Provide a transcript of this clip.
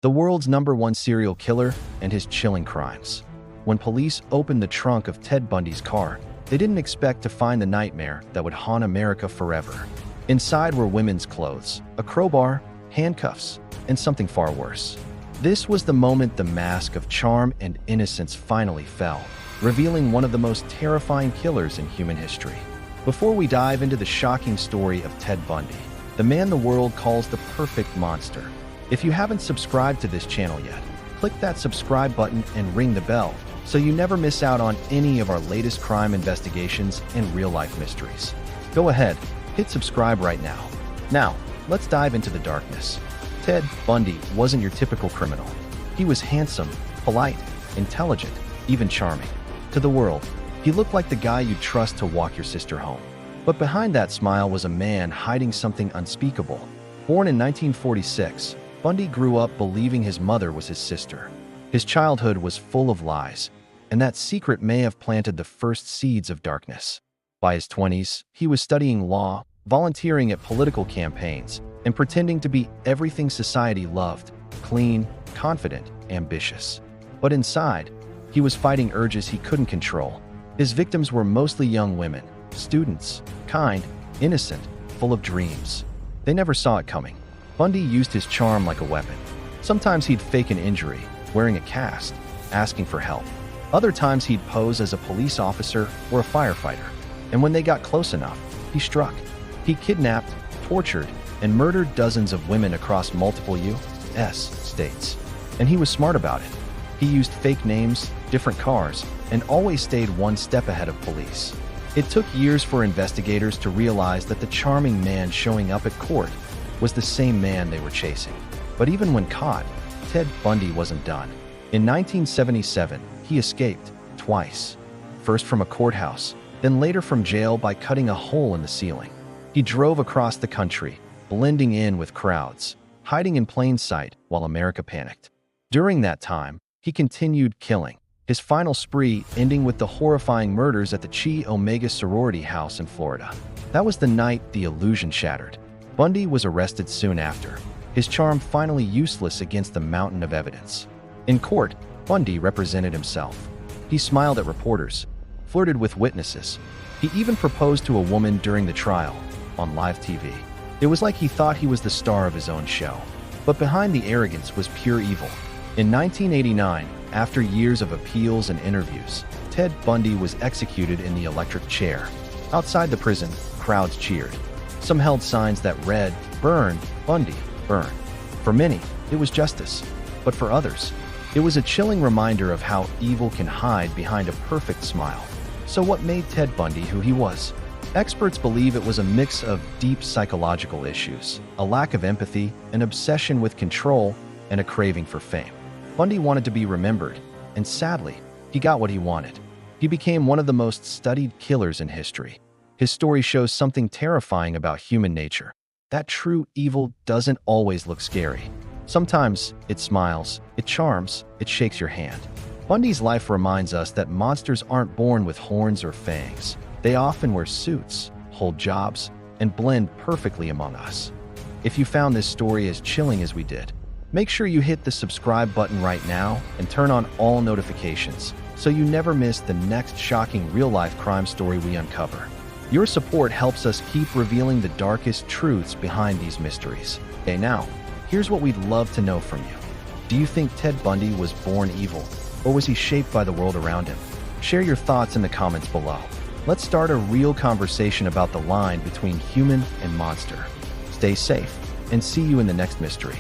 the world's #1 serial killer and his chilling crimes. When police opened the trunk of Ted Bundy's car, they didn't expect to find the nightmare that would haunt America forever. Inside were women's clothes, a crowbar, handcuffs, and something far worse. This was the moment the mask of charm and innocence finally fell, revealing one of the most terrifying killers in human history. Before we dive into the shocking story of Ted Bundy, the man the world calls the perfect monster, if you haven't subscribed to this channel yet, click that subscribe button and ring the bell so you never miss out on any of our latest crime investigations and real-life mysteries. Go ahead, hit subscribe right now. Now, let's dive into the darkness. Ted Bundy wasn't your typical criminal. He was handsome, polite, intelligent, even charming. To the world, he looked like the guy you'd trust to walk your sister home. But behind that smile was a man hiding something unspeakable. Born in 1946, Bundy grew up believing his mother was his sister. His childhood was full of lies, and that secret may have planted the first seeds of darkness. By his 20s, he was studying law, volunteering at political campaigns, and pretending to be everything society loved: clean, confident, ambitious. But inside, he was fighting urges he couldn't control. His victims were mostly young women, students, kind, innocent, full of dreams. They never saw it coming. Bundy used his charm like a weapon. Sometimes he'd fake an injury, wearing a cast, asking for help. Other times he'd pose as a police officer or a firefighter. And when they got close enough, he struck. He kidnapped, tortured, and murdered dozens of women across multiple U.S. states. And he was smart about it. He used fake names, different cars, and always stayed one step ahead of police. It took years for investigators to realize that the charming man showing up at court was the same man they were chasing. But even when caught, Ted Bundy wasn't done. In 1977, he escaped twice. First from a courthouse, then later from jail by cutting a hole in the ceiling. He drove across the country, blending in with crowds, hiding in plain sight while America panicked. During that time, he continued killing, his final spree ending with the horrifying murders at the Chi Omega sorority house in Florida. That was the night the illusion shattered. Bundy was arrested soon after, his charm finally useless against the mountain of evidence. In court, Bundy represented himself. He smiled at reporters, flirted with witnesses. He even proposed to a woman during the trial, on live TV. It was like he thought he was the star of his own show. But behind the arrogance was pure evil. In 1989, after years of appeals and interviews, Ted Bundy was executed in the electric chair. Outside the prison, crowds cheered. Some held signs that read, "Burn, Bundy, burn." For many, it was justice. But for others, it was a chilling reminder of how evil can hide behind a perfect smile. So what made Ted Bundy who he was? Experts believe it was a mix of deep psychological issues, a lack of empathy, an obsession with control, and a craving for fame. Bundy wanted to be remembered, and sadly, he got what he wanted. He became one of the most studied killers in history. His story shows something terrifying about human nature. That true evil doesn't always look scary. Sometimes it smiles, it charms, it shakes your hand. Bundy's life reminds us that monsters aren't born with horns or fangs. They often wear suits, hold jobs, and blend perfectly among us. If you found this story as chilling as we did, make sure you hit the subscribe button right now and turn on all notifications so you never miss the next shocking real-life crime story we uncover. Your support helps us keep revealing the darkest truths behind these mysteries. Okay, now, here's what we'd love to know from you. Do you think Ted Bundy was born evil, or was he shaped by the world around him? Share your thoughts in the comments below. Let's start a real conversation about the line between human and monster. Stay safe, and see you in the next mystery.